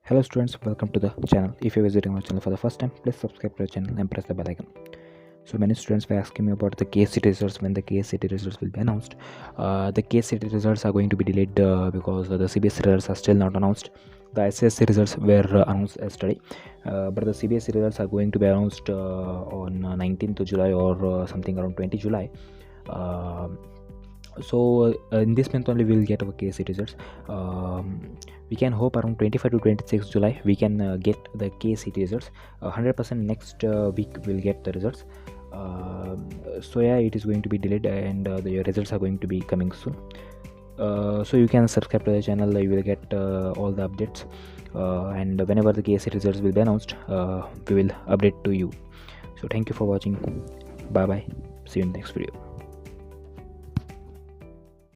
Hello students, welcome to the channel. If you're visiting our channel for the first time, please subscribe to the channel and press the bell icon. So many students were asking me about the Kcet results, when the Kcet results will be announced. The Kcet results are going to be delayed because the CBSE results are still not announced. The SSC results were announced yesterday, but the CBSE results are going to be announced on 19th July or something around 20 July. So in this month only we will get our Kcet results. We can hope around 25 to 26 July we can get the Kcet results. 100% next week we'll get the results. So yeah, it is going to be delayed and the results are going to be coming soon. So you can subscribe to the channel. You will get all the updates, and whenever the Kcet results will be announced, we will update to you. So thank you for watching. Bye bye, see you in the next video.